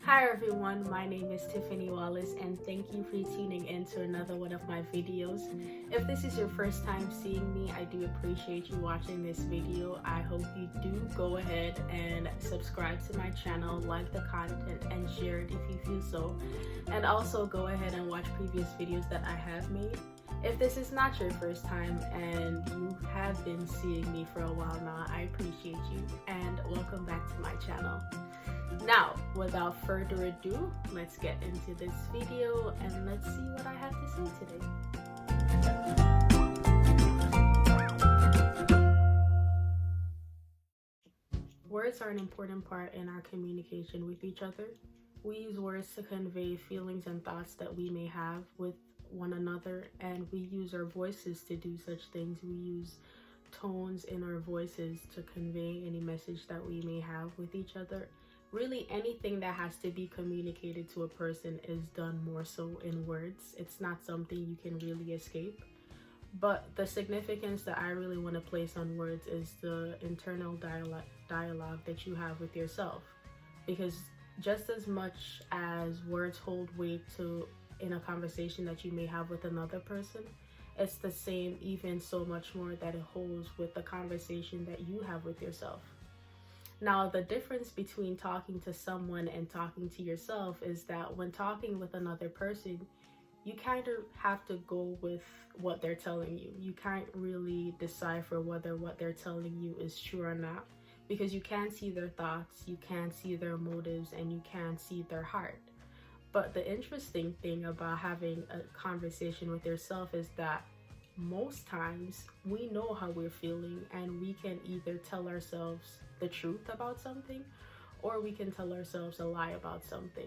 Hi everyone, my name is Tiffany Wallace and thank you for tuning in to another one of my videos. If this is your first time seeing me, I do appreciate you watching this video. I hope you do go ahead and subscribe to my channel, like the content, and share it if you feel so. And also go ahead and watch previous videos that I have made. If this is not your first time and you have been seeing me for a while now, I appreciate you and welcome back to my channel. Now, without further ado, let's get into this video and let's see what I have to say today. Words are an important part in our communication with each other. We use words to convey feelings and thoughts that we may have with one another, and we use our voices to do such things. We use tones in our voices to convey any message that we may have with each other. Really, anything that has to be communicated to a person is done more so in words. It's not something you can really escape. But the significance that I really want to place on words is the internal dialogue that you have with yourself. Because just as much as words hold weight in a conversation that you may have with another person, it's the same, even so much more, that it holds with the conversation that you have with yourself. Now, the difference between talking to someone and talking to yourself is that when talking with another person, you kind of have to go with what they're telling you. You can't really decipher whether what they're telling you is true or not, because you can't see their thoughts, you can't see their motives, and you can't see their heart. But the interesting thing about having a conversation with yourself is that most times we know how we're feeling, and we can either tell ourselves the truth about something, or we can tell ourselves a lie about something.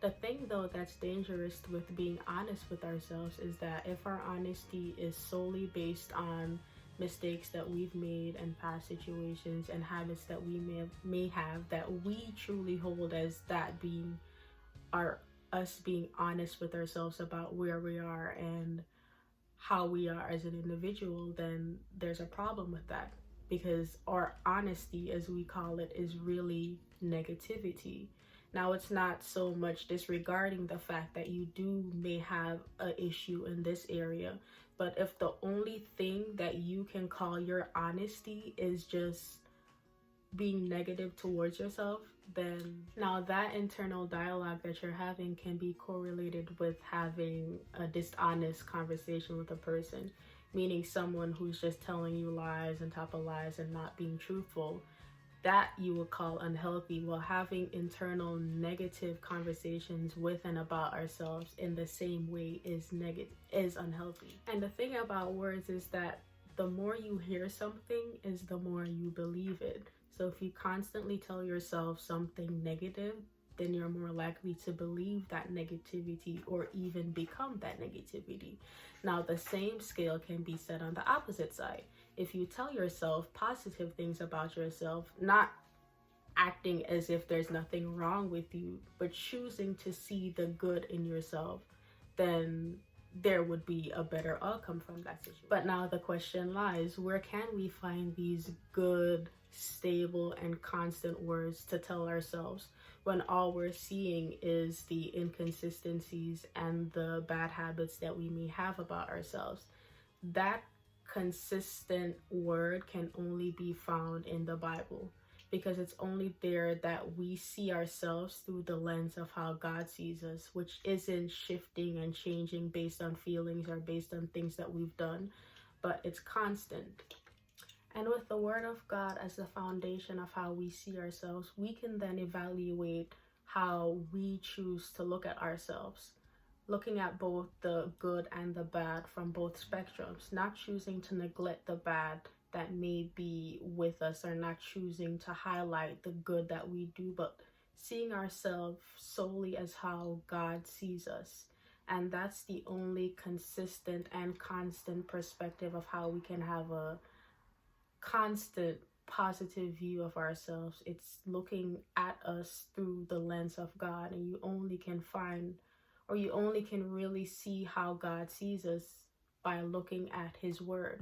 The thing though that's dangerous with being honest with ourselves is that if our honesty is solely based on mistakes that we've made and past situations and habits that we may have that we truly hold as that being us being honest with ourselves about where we are and how we are as an individual, then there's a problem with that. Because our honesty, as we call it, is really negativity. Now, it's not so much disregarding the fact that you may have an issue in this area, but if the only thing that you can call your honesty is just being negative towards yourself, then now that internal dialogue that you're having can be correlated with having a dishonest conversation with a person, meaning someone who's just telling you lies on top of lies and not being truthful. That you would call unhealthy, while having internal negative conversations with and about ourselves in the same way is unhealthy. And the thing about words is that the more you hear something is the more you believe it. So if you constantly tell yourself something negative, then you're more likely to believe that negativity or even become that negativity. Now, the same scale can be said on the opposite side. If you tell yourself positive things about yourself, not acting as if there's nothing wrong with you, but choosing to see the good in yourself, then there would be a better outcome from that situation. But now the question lies, where can we find these good, stable, and constant words to tell ourselves when all we're seeing is the inconsistencies and the bad habits that we may have about ourselves? That consistent word can only be found in the Bible, because it's only there that we see ourselves through the lens of how God sees us, which isn't shifting and changing based on feelings or based on things that we've done, but it's constant. And with the Word of God as the foundation of how we see ourselves, we can then evaluate how we choose to look at ourselves, looking at both the good and the bad from both spectrums, not choosing to neglect the bad that may be with us, or not choosing to highlight the good that we do, but seeing ourselves solely as how God sees us. And that's the only consistent and constant perspective of how we can have a constant positive view of ourselves. It's looking at us through the lens of God, and you only can really see how God sees us by looking at His Word.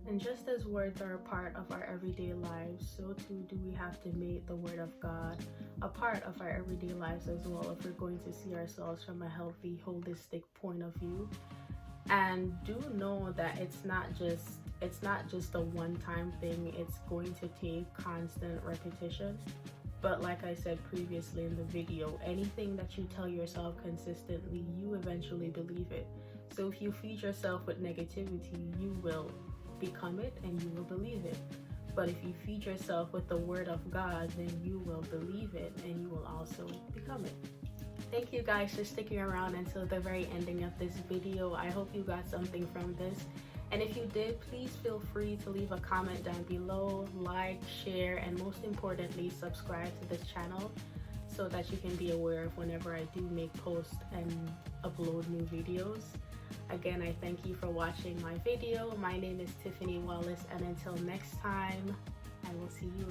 And just as words are a part of our everyday lives, so too do we have to make the Word of God a part of our everyday lives as well if we're going to see ourselves from a healthy, holistic point of view. And do know that it's not just a one-time thing. It's going to take constant repetition. But like I said previously in the video, anything that you tell yourself consistently, you eventually believe it. So if you feed yourself with negativity, you will become it and you will believe it. But if you feed yourself with the Word of God, then you will believe it and you will also become it. Thank you guys for sticking around until the very ending of this video. I hope you got something from this. And if you did, please feel free to leave a comment down below, like, share, and most importantly, subscribe to this channel so that you can be aware of whenever I do make posts and upload new videos. Again, I thank you for watching my video. My name is Tiffany Wallace, and until next time, I will see you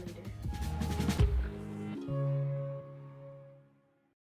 later.